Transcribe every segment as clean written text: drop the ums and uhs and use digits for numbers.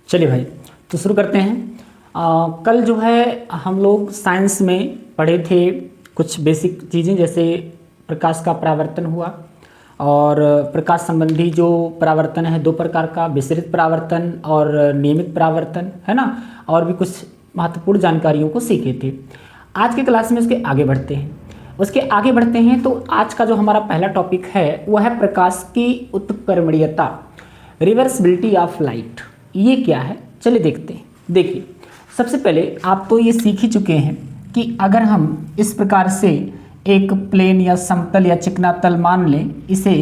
चलिए भाई, तो शुरू करते हैं। कल जो है हम लोग साइंस में पढ़े थे कुछ बेसिक चीज़ें, जैसे प्रकाश का परावर्तन हुआ और प्रकाश संबंधी जो परावर्तन है दो प्रकार का, विसरित परावर्तन और नियमित परावर्तन, है ना। और भी कुछ महत्वपूर्ण जानकारियों को सीखे थे। आज के क्लास में उसके आगे बढ़ते हैं। तो आज का जो हमारा पहला टॉपिक है वह है प्रकाश की उत्क्रमणीयता, रिवर्सिबिलिटी ऑफ लाइट। ये क्या है, चलिए देखते हैं। देखिए, सबसे पहले आप तो ये सीख ही चुके हैं कि अगर हम इस प्रकार से एक प्लेन या समतल या चिकना तल मान लें, इसे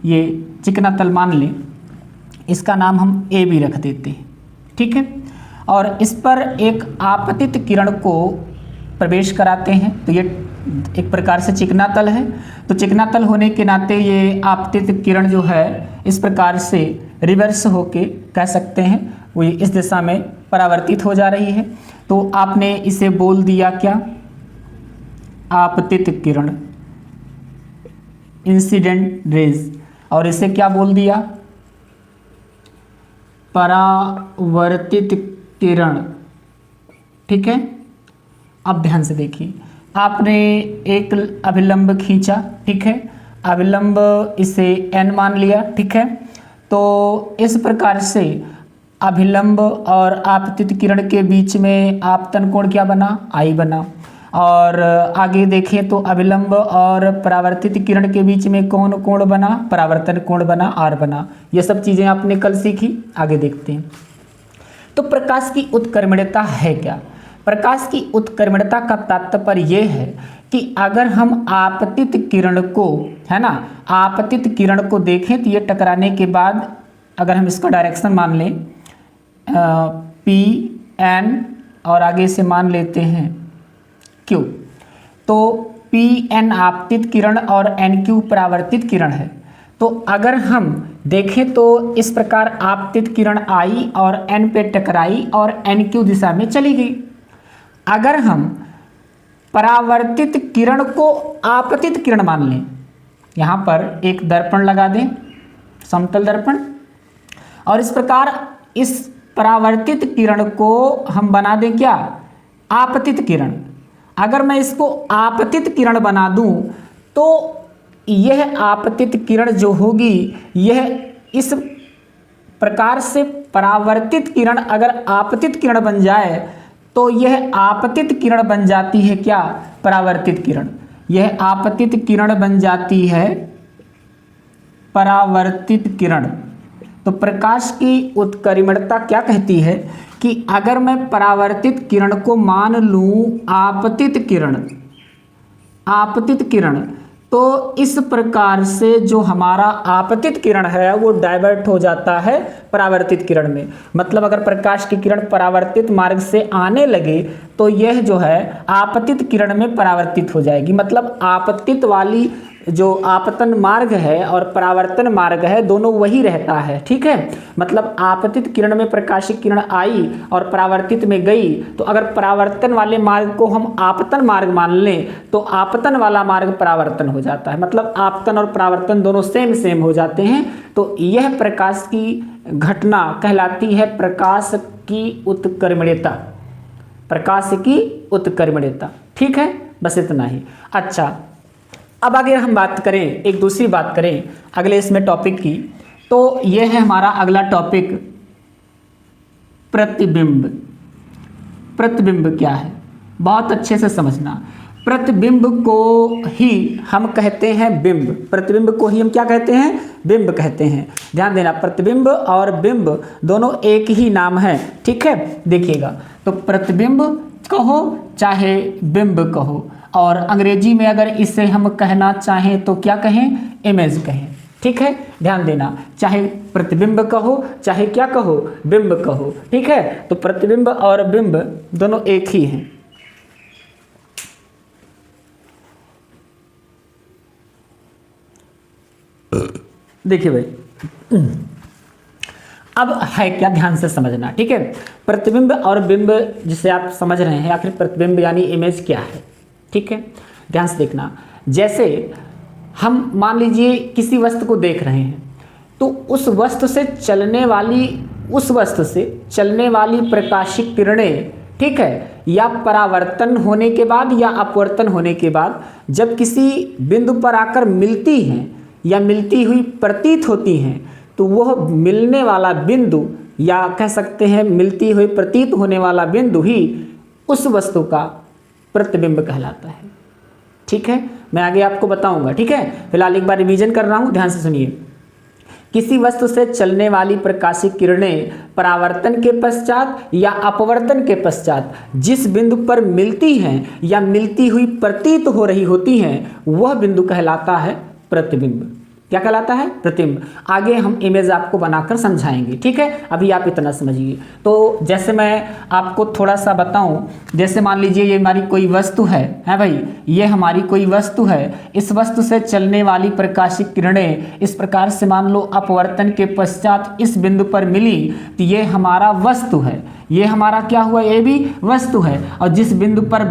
ये चिकना तल मान लें, इसका नाम हम ए बी रख देते हैं, ठीक है। और इस पर एक आपतित किरण को प्रवेश कराते हैं, तो ये एक प्रकार से चिकना तल है। तो चिकना तल होने के नाते ये आपतित किरण जो है इस प्रकार से रिवर्स होके कह सकते हैं वो इस दिशा में परावर्तित हो जा रही है। तो आपने इसे बोल दिया क्या, आपतित किरण, इंसिडेंट रेज, और इसे क्या बोल दिया, परावर्तित किरण, ठीक है। अब ध्यान से देखिए, आपने एक अभिलंब खींचा, ठीक है, अभिलंब इसे n मान लिया, ठीक है। तो इस प्रकार से अभिलंब और आपतित किरण के बीच में आपतन कोण क्या बना, I बना। और आगे देखें तो अभिलंब और परावर्तित किरण के बीच में कौन कोण बना, परावर्तन कोण बना, R बना। ये सब चीज़ें आपने कल सीखी, आगे देखते हैं। तो प्रकाश की उत्क्रमणीयता है क्या? प्रकाश की उत्क्रमणीयता का तात्पर्य यह है कि अगर हम आपतित किरण को, है ना, आपतित किरण को देखें तो ये टकराने के बाद अगर हम इसका डायरेक्शन मान लें पी एन और आगे से मान लेते हैं क्यू, तो पी एन आपतित किरण और एन क्यू परावर्तित किरण है। तो अगर हम देखें तो इस प्रकार आपतित किरण आई और एन पे टकराई और एन क्यू दिशा में चली गई। अगर हम परावर्तित किरण को आपतित किरण मान लें, यहाँ पर एक दर्पण लगा दें, समतल दर्पण, और इस प्रकार इस परावर्तित किरण को हम बना दें क्या, आपतित किरण। अगर मैं इसको आपतित किरण बना दूं तो यह आपतित किरण जो होगी यह इस प्रकार से परावर्तित किरण अगर आपतित किरण बन जाए तो यह आपतित किरण बन जाती है क्या, परावर्तित किरण। यह आपतित किरण बन जाती है परावर्तित किरण। तो प्रकाश की उत्क्रमणीयता क्या कहती है कि अगर मैं परावर्तित किरण को मान लूं आपतित किरण, तो इस प्रकार से जो हमारा आपतित किरण है वो डाइवर्ट हो जाता है परावर्तित किरण में। मतलब अगर प्रकाश की किरण परावर्तित मार्ग से आने लगे तो यह जो है आपतित किरण में परावर्तित हो जाएगी। मतलब आपतित वाली जो आपतन मार्ग है और परावर्तन मार्ग है दोनों वही रहता है, ठीक है। मतलब आपतित किरण में प्रकाशिक किरण आई और परावर्तित में गई, तो अगर परावर्तन वाले मार्ग को हम आपतन मार्ग मान लें तो आपतन वाला मार्ग परावर्तन हो जाता है। मतलब आपतन और परावर्तन दोनों सेम हो जाते हैं। तो यह प्रकाश की घटना कहलाती है प्रकाश की उत्क्रमणीयता, प्रकाश की उत्क्रमणीयता, ठीक है। बस इतना ही। अच्छा, अब अगर हम बात करें, एक दूसरी बात करें अगले इसमें टॉपिक की, तो यह है हमारा अगला टॉपिक, प्रतिबिंब। प्रतिबिंब क्या है, बहुत अच्छे से समझना। प्रतिबिंब को ही हम कहते हैं बिंब। प्रतिबिंब को ही हम क्या कहते हैं, बिंब कहते हैं। ध्यान देना, प्रतिबिंब और बिंब दोनों एक ही नाम है, ठीक है। देखिएगा, तो प्रतिबिंब कहो चाहे बिंब कहो, और अंग्रेजी में अगर इसे हम कहना चाहें तो क्या कहें, इमेज कहें, ठीक है। ध्यान देना, चाहे प्रतिबिंब कहो चाहे क्या कहो, बिंब कहो, ठीक है। तो प्रतिबिंब और बिंब दोनों एक ही हैं। देखिए भाई, अब है क्या, ध्यान से समझना, ठीक है। प्रतिबिंब और बिंब जिसे आप समझ रहे हैं, आखिर प्रतिबिंब यानी इमेज क्या है, ठीक है। ध्यान से देखना, जैसे हम मान लीजिए किसी वस्तु को देख रहे हैं तो उस वस्तु से चलने वाली उस वस्तु से चलने वाली प्रकाशिक किरणें, ठीक है, या परावर्तन होने के बाद या अपवर्तन होने के बाद जब किसी बिंदु पर आकर मिलती हैं या मिलती हुई प्रतीत होती हैं, तो वह मिलने वाला बिंदु या कह सकते हैं मिलती हुई प्रतीत होने वाला बिंदु ही उस वस्तु का प्रतिबिंब कहलाता है। ठीक है, मैं आगे आपको बताऊंगा। ठीक है, फिलहाल एक बार रिवीजन कर रहा हूं, ध्यान से सुनिए। किसी वस्तु से चलने वाली प्रकाशिक किरणें परावर्तन के पश्चात या अपवर्तन के पश्चात जिस बिंदु पर मिलती हैं या मिलती हुई प्रतीत हो रही होती हैं, वह बिंदु कहलाता है प्रतिबिंब। क्या कहलाता है? प्रतिबिंब। आगे हम इमेज आपको बनाकर समझाएंगे। ठीक है, अभी आप इतना समझिए। तो जैसे मैं आपको थोड़ा सा बताऊं, जैसे मान लीजिए ये हमारी कोई वस्तु है भाई, ये हमारी कोई वस्तु है। इस वस्तु से चलने वाली प्रकाशिक किरणें इस प्रकार से मान लो अपवर्तन के पश्चात इस बिंदु पर मिली, तो ये हमारा वस्तु है। ये हमारा क्या हुआ? ये भी वस्तु है। और जिस बिंदु पर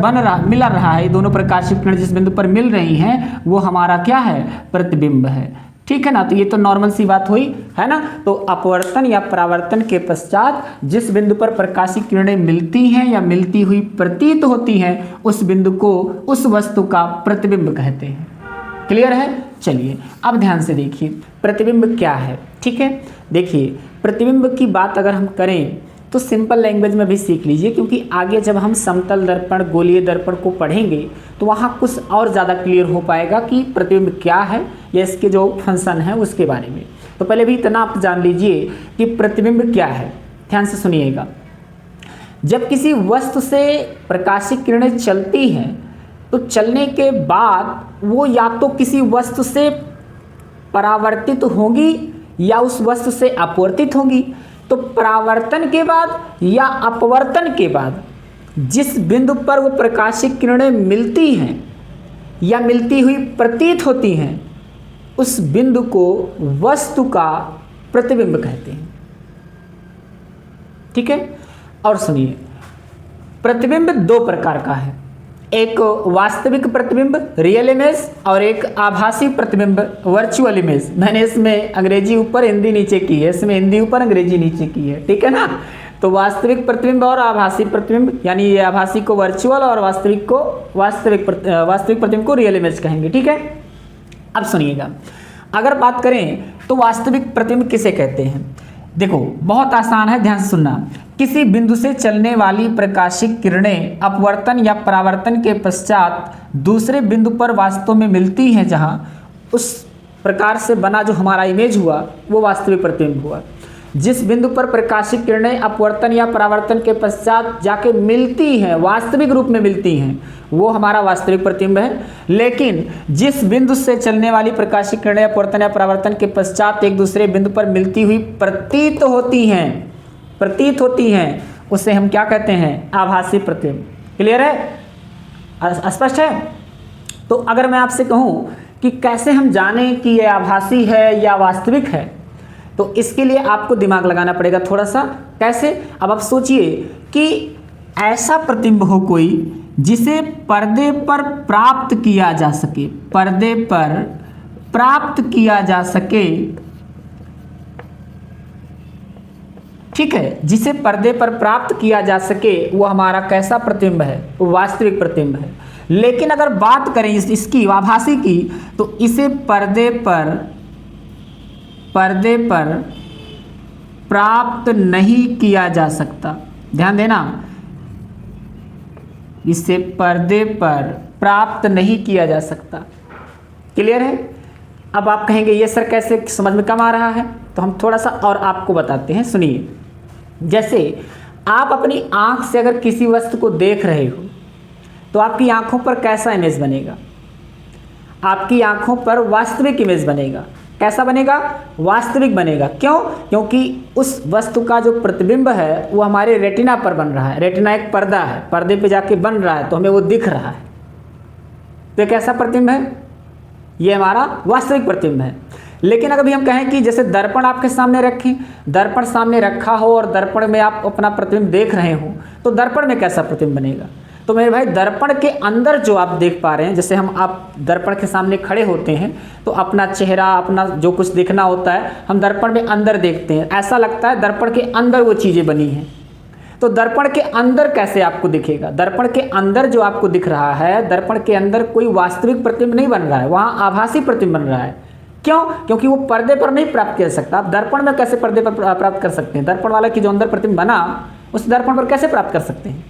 मिला रहा है, दोनों प्रकाशिक किरण जिस बिंदु पर मिल रही हैं, वो हमारा क्या है? प्रतिबिंब है। ठीक है ना, तो ये तो नॉर्मल सी बात हुई है ना। तो अपवर्तन या परावर्तन के पश्चात जिस बिंदु पर प्रकाशिक किरणें मिलती हैं या मिलती हुई प्रतीत होती हैं, उस बिंदु को उस वस्तु का प्रतिबिंब कहते हैं। क्लियर है? चलिए अब ध्यान से देखिए प्रतिबिंब क्या है। ठीक है, देखिए प्रतिबिंब की बात अगर हम करें तो सिंपल लैंग्वेज में भी सीख लीजिए, क्योंकि आगे जब हम समतल दर्पण, गोलीय दर्पण को पढ़ेंगे तो वहाँ कुछ और ज़्यादा क्लियर हो पाएगा कि प्रतिबिंब क्या है या इसके जो फंक्शन है उसके बारे में। तो पहले भी इतना आप जान लीजिए कि प्रतिबिंब क्या है। ध्यान से सुनिएगा। जब किसी वस्तु से प्रकाशिक किरणें चलती हैं तो चलने के बाद वो या तो किसी वस्तु से परावर्तित होंगी या उस वस्तु से अपवर्तित होंगी। तो परावर्तन के बाद या अपवर्तन के बाद जिस बिंदु पर वो प्रकाशिक किरणें मिलती हैं या मिलती हुई प्रतीत होती हैं, उस बिंदु को वस्तु का प्रतिबिंब कहते हैं। ठीक है, और सुनिए प्रतिबिंब दो प्रकार का है, एक वास्तविक प्रतिबिंब रियल इमेज और एक आभासी प्रतिबिंब वर्चुअल इमेज। मैंने इसमें अंग्रेजी ऊपर हिंदी नीचे की है, इसमें हिंदी ऊपर अंग्रेजी नीचे की है। ठीक है ना, तो वास्तविक प्रतिबिंब और आभासी प्रतिबिंब, यानी ये आभासी को वर्चुअल और वास्तविक प्रतिबिंब को रियल इमेज कहेंगे। ठीक है, अब सुनिएगा, अगर बात करें तो वास्तविक प्रतिबिंब किसे कहते हैं? देखो बहुत आसान है, ध्यान से सुनना। किसी बिंदु से चलने वाली प्रकाशिक किरणें अपवर्तन या परावर्तन के पश्चात दूसरे बिंदु पर वास्तव में मिलती हैं, जहां उस प्रकार से बना जो हमारा इमेज हुआ वो वास्तविक प्रतिबिंब हुआ। जिस बिंदु पर प्रकाशिक किरणें अपवर्तन या परावर्तन के पश्चात जाके मिलती हैं, वास्तविक रूप में मिलती हैं, वो हमारा वास्तविक प्रतिबिंब है। लेकिन जिस बिंदु से चलने वाली प्रकाशिक किरणें अपवर्तन या परावर्तन के पश्चात एक दूसरे बिंदु पर मिलती हुई प्रतीत होती हैं, उसे हम क्या कहते हैं? आभासी प्रतिबिंब। क्लियर है? स्पष्ट है? तो अगर मैं आपसे कहूं कि कैसे हम जानें कि यह आभासी है या वास्तविक है, तो इसके लिए आपको दिमाग लगाना पड़ेगा थोड़ा सा। कैसे? अब आप सोचिए कि ऐसा प्रतिबिंब हो कोई जिसे पर्दे पर प्राप्त किया जा सके, पर्दे पर प्राप्त किया जा सके। ठीक है, जिसे पर्दे पर प्राप्त किया जा सके वो हमारा कैसा प्रतिबिंब है? वास्तविक प्रतिबिंब है। लेकिन अगर बात करें इसकी आभासी की, तो इसे पर्दे पर प्राप्त नहीं किया जा सकता। ध्यान देना, इसे पर्दे पर प्राप्त नहीं किया जा सकता। क्लियर है? अब आप कहेंगे ये सर कैसे समझ में कम आ रहा है, तो हम थोड़ा सा और आपको बताते हैं। सुनिए, जैसे आप अपनी आंख से अगर किसी वस्तु को देख रहे हो तो आपकी आंखों पर कैसा इमेज बनेगा? आपकी आंखों पर वास्तविक इमेज बनेगा। कैसा बनेगा? वास्तविक बनेगा। क्यों? क्योंकि उस वस्तु का जो प्रतिबिंब है वो हमारे रेटिना पर बन रहा है। रेटिना एक पर्दा है, पर्दे पे जाके बन रहा है, तो हमें वो दिख रहा है। तो ये कैसा प्रतिबिंब है? ये हमारा वास्तविक प्रतिबिंब है। लेकिन अगर भी हम कहें कि जैसे दर्पण आपके सामने रखें, दर्पण सामने रखा हो और दर्पण में आप अपना प्रतिबिंब देख रहे हो, तो दर्पण में कैसा प्रतिबिंब बनेगा? तो मेरे भाई दर्पण के अंदर जो आप देख पा रहे हैं, जैसे आप दर्पण के सामने खड़े होते हैं तो अपना चेहरा, अपना जो कुछ देखना होता है हम दर्पण में अंदर देखते हैं, ऐसा लगता है दर्पण के अंदर वो चीज़ें बनी हैं। तो दर्पण के अंदर कैसे आपको दिखेगा? दर्पण के अंदर जो आपको दिख रहा है, दर्पण के अंदर कोई वास्तविक प्रतिबिंब नहीं बन रहा है, वहाँ आभासी प्रतिबिंब बन रहा है। क्यों? क्योंकि वो पर्दे पर नहीं प्राप्त किया जा सकता। आप दर्पण में कैसे पर्दे पर प्राप्त कर सकते हैं? दर्पण वाला की जो अंदर प्रतिबिंब बना उस दर्पण पर कैसे प्राप्त कर सकते हैं?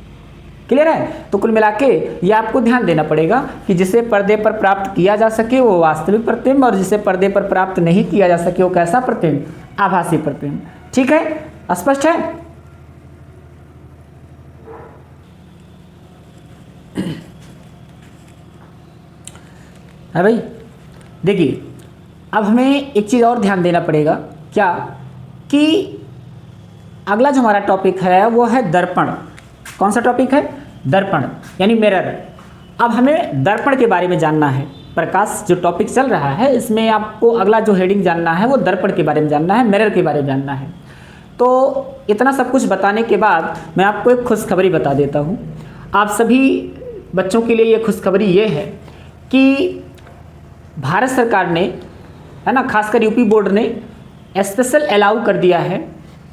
क्लियर है? तो कुल मिला के ये आपको ध्यान देना पड़ेगा कि जिसे पर्दे पर प्राप्त किया जा सके वो वास्तविक प्रतिबिंब, और जिसे पर्दे पर प्राप्त नहीं किया जा सके वो कैसा प्रतिबिंब? आभासी प्रतिबिंब। ठीक है, स्पष्ट है? है भाई? देखिए अब हमें एक चीज़ और ध्यान देना पड़ेगा, क्या कि अगला जो हमारा टॉपिक है वो है दर्पण। कौन सा टॉपिक है? दर्पण यानी मिरर। अब हमें दर्पण के बारे में जानना है। प्रकाश जो टॉपिक चल रहा है इसमें आपको अगला जो हेडिंग जानना है वो दर्पण के बारे में जानना है, मिरर के बारे में जानना है। तो इतना सब कुछ बताने के बाद मैं आपको एक खुशखबरी बता देता हूँ। आप सभी बच्चों के लिए ये खुशखबरी ये है कि भारत सरकार ने, है ना, खासकर यूपी बोर्ड ने स्पेशल अलाउ कर दिया है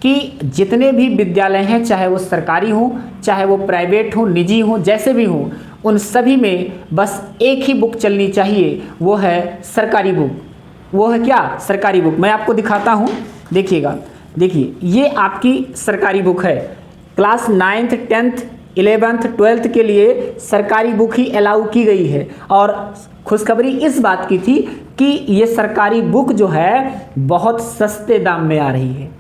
कि जितने भी विद्यालय हैं, चाहे वो सरकारी हों, चाहे वो प्राइवेट हों, निजी हों, जैसे भी हों, उन सभी में बस एक ही बुक चलनी चाहिए, वो है सरकारी बुक। वो है क्या? सरकारी बुक। मैं आपको दिखाता हूँ, देखिएगा। देखिए ये आपकी सरकारी बुक है। Class 9th 10th 11th 12th के लिए सरकारी बुक ही अलाउ की गई है। और खुशखबरी इस बात की थी कि ये सरकारी बुक जो है बहुत सस्ते दाम में आ रही है।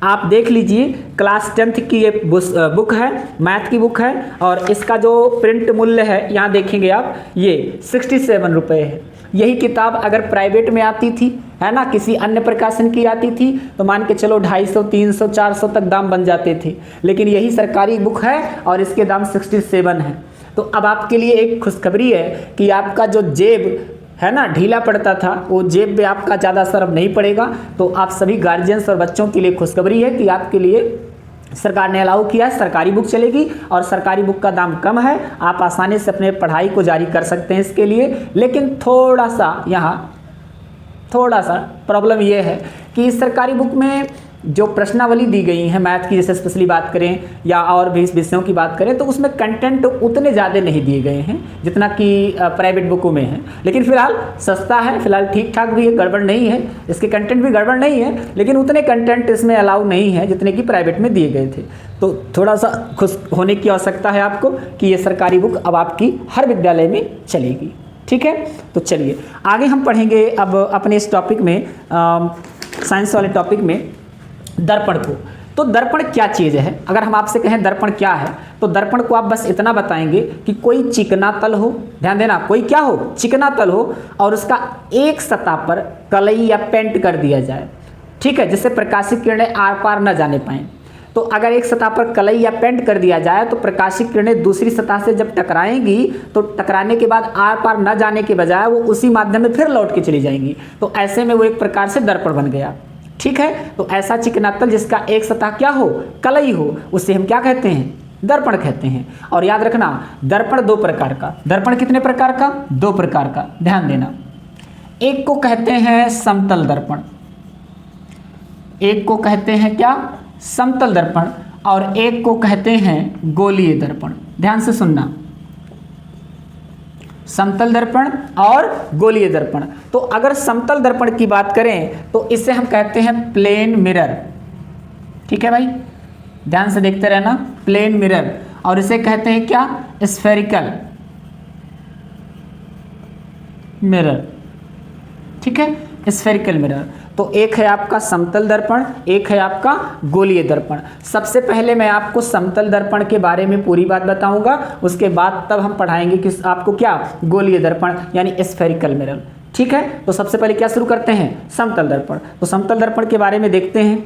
आप देख लीजिए, क्लास 10th की ये बुक है, मैथ की बुक है, और इसका जो प्रिंट मूल्य है यहाँ देखेंगे आप, ये 67 रुपये है। यही किताब अगर प्राइवेट में आती थी, है ना, किसी अन्य प्रकाशन की आती थी, तो मान के चलो 250, 300, 400 तक दाम बन जाते थे। लेकिन यही सरकारी बुक है और इसके दाम 67 है। तो अब आपके लिए एक खुशखबरी है कि आपका जो जेब है ना ढीला पड़ता था, वो जेब में आपका ज़्यादा असर अब नहीं पड़ेगा। तो आप सभी गार्जियंस और बच्चों के लिए खुशखबरी है कि आपके लिए सरकार ने अलाउ किया है, सरकारी बुक चलेगी और सरकारी बुक का दाम कम है। आप आसानी से अपने पढ़ाई को जारी कर सकते हैं इसके लिए। लेकिन थोड़ा सा प्रॉब्लम ये है कि इस सरकारी बुक में जो प्रश्नावली दी गई है मैथ की, जैसे स्पेशली बात करें या और भी विषयों की बात करें, तो उसमें कंटेंट उतने ज़्यादा नहीं दिए गए हैं जितना कि प्राइवेट बुकों में है। लेकिन फिलहाल सस्ता है, फिलहाल ठीक ठाक भी है, गड़बड़ नहीं है, इसके कंटेंट भी गड़बड़ नहीं है, लेकिन उतने कंटेंट इसमें अलाउ नहीं है जितने कि प्राइवेट में दिए गए थे। तो थोड़ा सा खुश होने की आवश्यकता है आपको कि ये सरकारी बुक अब आपकी हर विद्यालय में चलेगी। ठीक है, तो चलिए आगे हम पढ़ेंगे अब अपने इस टॉपिक में, साइंस वाले टॉपिक में, दर्पण को। तो दर्पण क्या चीज़ है? अगर हम आपसे कहें दर्पण क्या है, तो दर्पण को आप बस इतना बताएंगे कि कोई चिकना तल हो, ध्यान देना, कोई क्या हो? चिकना तल हो, और उसका एक सतह पर कलई या पेंट कर दिया जाए। ठीक है, जिससे प्रकाशिक किरणें आर पार न जाने पाएँ। तो अगर एक सतह पर कलई या पेंट कर दिया जाए तो प्रकाशिक किरणें दूसरी सतह से जब टकराएंगी तो टकराने के बाद आर पार न जाने के बजाय वो उसी माध्यम में फिर लौट के चली जाएंगी। तो ऐसे में वो एक प्रकार से दर्पण बन गया। ठीक है, तो ऐसा चिकनातल जिसका एक सतह क्या हो? कलई हो, उसे हम क्या कहते हैं? दर्पण कहते हैं। और याद रखना, दर्पण दो प्रकार का। दर्पण कितने प्रकार का? दो प्रकार का, ध्यान देना। एक को कहते हैं समतल दर्पण, एक को कहते हैं क्या? समतल दर्पण, और एक को कहते हैं गोलीय दर्पण। ध्यान से सुनना, समतल दर्पण और गोलीय दर्पण। तो अगर समतल दर्पण की बात करें तो इसे हम कहते हैं प्लेन मिरर। ठीक है भाई, ध्यान से देखते रहना, प्लेन मिरर। और इसे कहते हैं क्या? Spherical mirror. ठीक है, स्फेरिकल मिरर। तो एक है आपका समतल दर्पण, एक है आपका गोलीय दर्पण। सबसे पहले मैं आपको समतल दर्पण के बारे में पूरी बात बताऊंगा, उसके बाद तब हम पढ़ाएंगे कि आपको क्या? गोलीय दर्पण यानी स्फेरिकल मिरर। ठीक है, तो सबसे पहले क्या शुरू करते हैं? समतल दर्पण। तो समतल दर्पण के बारे में देखते हैं।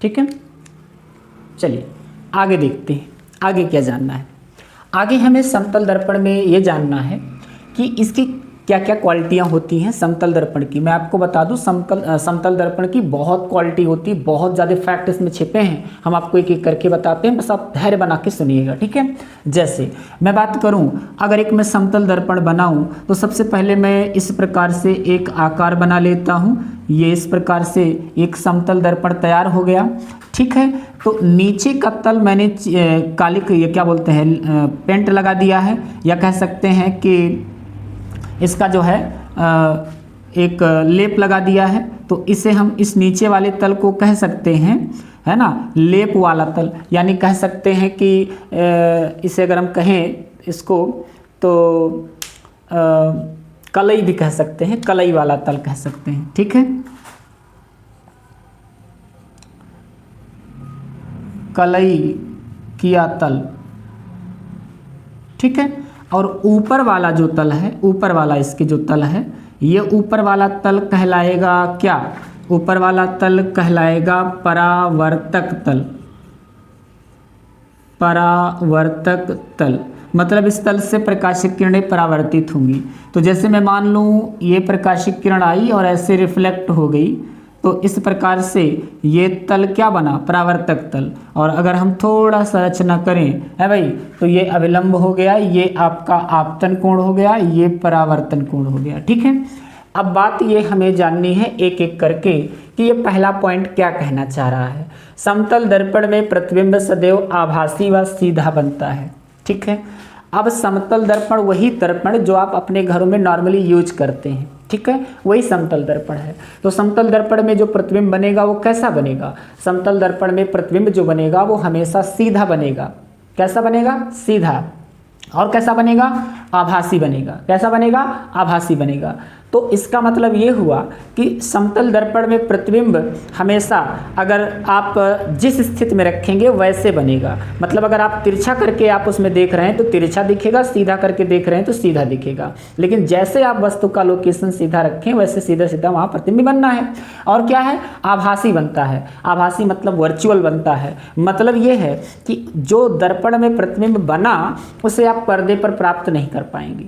ठीक है, चलिए आगे देखते हैं, आगे क्या जानना है। आगे हमें समतल दर्पण में ये जानना है कि इसकी क्या क्या क्वालिटियाँ होती हैं समतल दर्पण की। मैं आपको बता दूं समतल दर्पण की बहुत क्वालिटी होती है, बहुत ज़्यादा फैक्ट इसमें छिपे हैं, हम आपको एक एक करके बताते हैं, बस आप धैर्य बना के सुनिएगा, ठीक है। जैसे मैं बात करूं, अगर एक मैं समतल दर्पण बनाऊं तो सबसे पहले मैं इस प्रकार से एक आकार बना लेता हूं। ये इस प्रकार से एक समतल दर्पण तैयार हो गया, ठीक है। तो नीचे का तल मैंने कालिक, ये क्या बोलते हैं, पेंट लगा दिया है, या कह सकते हैं कि इसका जो है एक लेप लगा दिया है। तो इसे हम इस नीचे वाले तल को कह सकते हैं, है ना, लेप वाला तल, यानी कह सकते हैं कि इसे अगर हम कहें इसको तो कलई भी कह सकते हैं, कलई वाला तल कह सकते हैं, ठीक है। कलई किया तल, ठीक है। और ऊपर वाला जो तल है, ऊपर वाला इसके जो तल है, ये ऊपर वाला तल कहलाएगा क्या, ऊपर वाला तल कहलाएगा परावर्तक तल। परावर्तक तल मतलब इस तल से प्रकाशिक किरणें परावर्तित होंगी। तो जैसे मैं मान लूँ ये प्रकाशिक किरण आई और ऐसे रिफ्लेक्ट हो गई, तो इस प्रकार से ये तल क्या बना, परावर्तक तल। और अगर हम थोड़ा सा रचना करें, है भाई, तो ये अभिलंब हो गया, ये आपका आपतन कोण हो गया, ये परावर्तन कोण हो गया, ठीक है। अब बात ये हमें जाननी है एक एक करके कि ये पहला पॉइंट क्या कहना चाह रहा है। समतल दर्पण में प्रतिबिंब सदैव आभासी व सीधा बनता है, ठीक है। अब समतल दर्पण वही दर्पण जो आप अपने घरों में नॉर्मली यूज करते हैं, ठीक है, वही समतल दर्पण है। तो समतल दर्पण में जो प्रतिबिंब बनेगा वो कैसा बनेगा, समतल दर्पण में प्रतिबिंब जो बनेगा वो हमेशा सीधा बनेगा। कैसा बनेगा, सीधा। और कैसा बनेगा, आभासी बनेगा। कैसा बनेगा, आभासी बनेगा। तो इसका मतलब ये हुआ कि समतल दर्पण में प्रतिबिंब हमेशा अगर आप जिस स्थिति में रखेंगे वैसे बनेगा। मतलब अगर आप तिरछा करके आप उसमें देख रहे हैं तो तिरछा दिखेगा, सीधा करके देख रहे हैं तो सीधा दिखेगा। लेकिन जैसे आप वस्तु का लोकेशन सीधा रखें वैसे सीधा सीधा वहाँ प्रतिबिंब बनना है। और क्या है, आभासी बनता है। आभासी मतलब वर्चुअल बनता है। मतलब ये है कि जो दर्पण में प्रतिबिंब बना उसे आप पर्दे पर प्राप्त नहीं कर पाएंगे,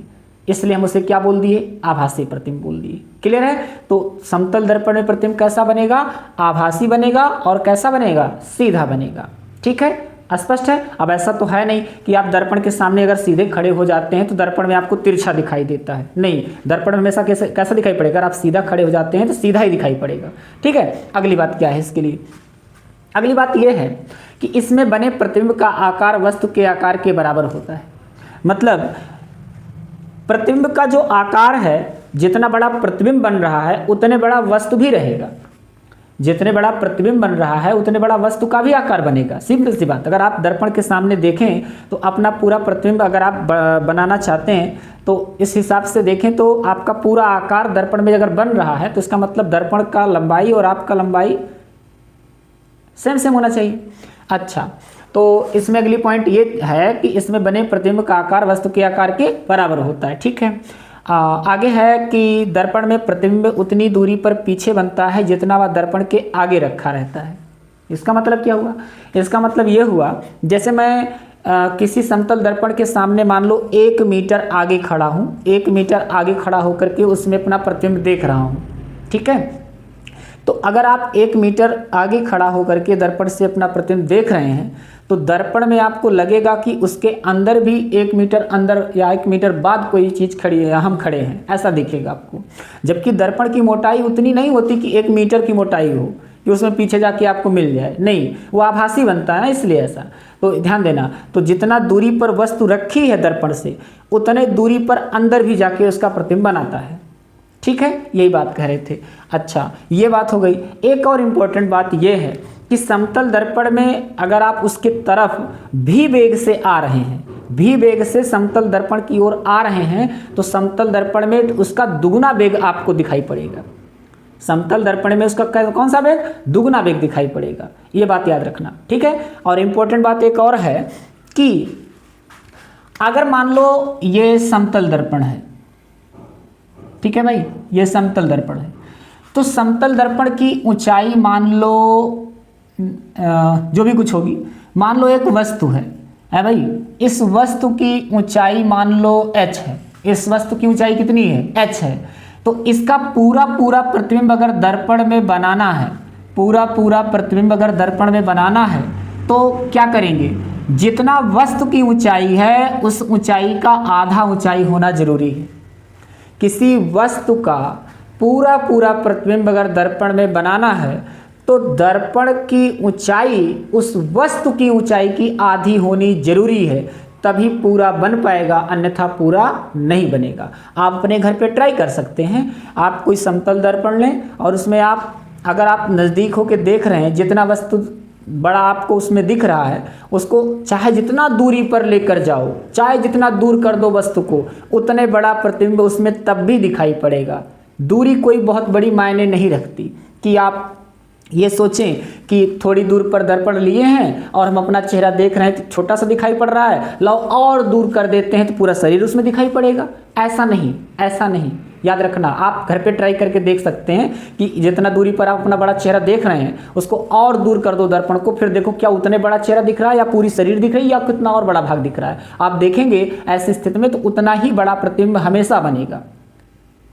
इसलिए हम उसे क्या बोल दिए, आभासी प्रतिबिंब बोल दिए। क्लियर है। तो समतल दर्पण में प्रतिबिंब कैसा बनेगा, आभासी बनेगा। और कैसा बनेगा, सीधा बनेगा, ठीक है, स्पष्ट है। अब ऐसा तो है नहीं कि आप दर्पण के सामने अगर सीधे खड़े हो जाते हैं तो दर्पण में आपको तिरछा दिखाई देता है, नहीं, दर्पण में हमेशा कैसा दिखाई पड़ेगा, अगर आप सीधा खड़े हो जाते हैं तो सीधा ही दिखाई पड़ेगा, ठीक है। अगली बात क्या है इसके लिए, अगली बात यह है कि इसमें बने प्रतिबिंब का आकार वस्तु के आकार के बराबर होता है। मतलब प्रतिबिंब का जो आकार है, जितना बड़ा प्रतिबिंब बन रहा है उतने बड़ा वस्तु भी रहेगा। जितने बड़ा प्रतिबिंब बन रहा है उतने बड़ा वस्तु का भी आकार बनेगा। सिंपल सी बात। अगर आप दर्पण के सामने देखें तो अपना पूरा प्रतिबिंब अगर आप बनाना चाहते हैं तो इस हिसाब से देखें तो आपका पूरा आकार दर्पण में अगर बन रहा है तो इसका मतलब दर्पण का लंबाई और आपका लंबाई सेम सेम होना चाहिए। अच्छा, तो इसमें अगली पॉइंट ये है कि इसमें बने प्रतिबिंब का आकार वस्तु के आकार के बराबर होता है, ठीक है। आगे है कि दर्पण में प्रतिबिंब उतनी दूरी पर पीछे बनता है जितना वह दर्पण के आगे रखा रहता है। इसका मतलब क्या हुआ, इसका मतलब ये हुआ जैसे मैं किसी समतल दर्पण के सामने मान लो 1 मीटर आगे खड़ा हूँ, 1 मीटर आगे खड़ा होकर के उसमें अपना प्रतिबिंब देख रहा हूँ, ठीक है। तो अगर आप 1 मीटर आगे खड़ा होकर के दर्पण से अपना प्रतिबिंब देख रहे हैं तो दर्पण में आपको लगेगा कि उसके अंदर भी 1 मीटर अंदर या 1 मीटर बाद कोई चीज़ खड़ी है, हम खड़े हैं, ऐसा दिखेगा आपको। जबकि दर्पण की मोटाई उतनी नहीं होती कि 1 मीटर की मोटाई हो कि उसमें पीछे जाके आपको मिल जाए, नहीं, वो आभासी बनता है ना, इसलिए ऐसा। तो ध्यान देना, तो जितना दूरी पर वस्तु रखी है दर्पण से उतने दूरी पर अंदर भी जाके उसका प्रतिबिंब बनाता है, ठीक है, यही बात कह रहे थे। अच्छा, ये बात हो गई। एक और इम्पोर्टेंट बात यह है कि समतल दर्पण में अगर आप उसके तरफ भी वेग से आ रहे हैं, भी वेग से समतल दर्पण की ओर आ रहे हैं तो समतल दर्पण में उसका दुगुना वेग आपको दिखाई पड़ेगा। समतल दर्पण में उसका कौन सा वेग, दुगुना वेग दिखाई पड़ेगा, ये बात याद रखना, ठीक है। और इम्पोर्टेंट बात एक और है कि अगर मान लो ये समतल दर्पण है, ठीक है भाई, ये समतल दर्पण है, तो समतल दर्पण की ऊंचाई मान लो जो भी कुछ होगी, मान लो एक वस्तु है भाई, इस वस्तु की ऊंचाई मान लो h है, इस वस्तु की ऊंचाई कितनी है, h है। तो इसका पूरा पूरा प्रतिबिंब अगर दर्पण में बनाना है, पूरा पूरा प्रतिबिंब अगर दर्पण में बनाना है तो क्या करेंगे, जितना वस्तु की ऊंचाई है उस ऊंचाई का आधा ऊंचाई होना जरूरी है। किसी वस्तु का पूरा पूरा प्रतिबिंब अगर दर्पण में बनाना है तो दर्पण की ऊंचाई उस वस्तु की ऊंचाई की आधी होनी जरूरी है, तभी पूरा बन पाएगा, अन्यथा पूरा नहीं बनेगा। आप अपने घर पे ट्राई कर सकते हैं। आप कोई समतल दर्पण लें और उसमें आप अगर आप नज़दीक होकर देख रहे हैं, जितना वस्तु बड़ा आपको उसमें दिख रहा है उसको चाहे जितना दूरी पर लेकर जाओ, चाहे जितना दूर कर दो वस्तु को, उतने बड़ा प्रतिबिंब उसमें तब भी दिखाई पड़ेगा। दूरी कोई बहुत बड़ी मायने नहीं रखती कि आप ये सोचें कि थोड़ी दूर पर दर्पण लिए हैं और हम अपना चेहरा देख रहे हैं तो छोटा सा दिखाई पड़ रहा है, लाओ और दूर कर देते हैं तो पूरा शरीर उसमें दिखाई पड़ेगा। ऐसा नहीं, ऐसा नहीं, याद रखना। आप घर पे ट्राई करके देख सकते हैं कि जितना दूरी पर आप अपना बड़ा चेहरा देख रहे हैं उसको और दूर कर दो दर्पण को, फिर देखो क्या उतने बड़ा चेहरा दिख रहा है या पूरी शरीर दिख रही है या कितना और बड़ा भाग दिख रहा है। आप देखेंगे ऐसी स्थिति में तो उतना ही बड़ा प्रतिबिंब हमेशा बनेगा।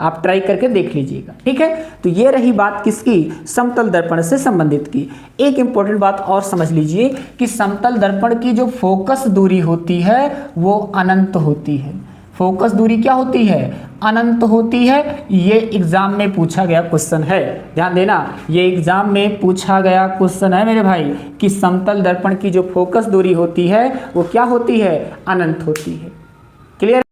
आप ट्राई करके देख लीजिएगा, ठीक है। तो ये रही बात किसकी, समतल दर्पण से संबंधित की। एक इंपॉर्टेंट बात और समझ लीजिए कि समतल दर्पण की जो फोकस दूरी होती है वो अनंत होती है। फोकस दूरी क्या होती है, अनंत होती है। ये एग्जाम में पूछा गया क्वेश्चन है, ध्यान देना, ये एग्जाम में पूछा गया क्वेश्चन है मेरे भाई कि समतल दर्पण की जो फोकस दूरी होती है वो क्या होती है, अनंत होती है। क्लियर।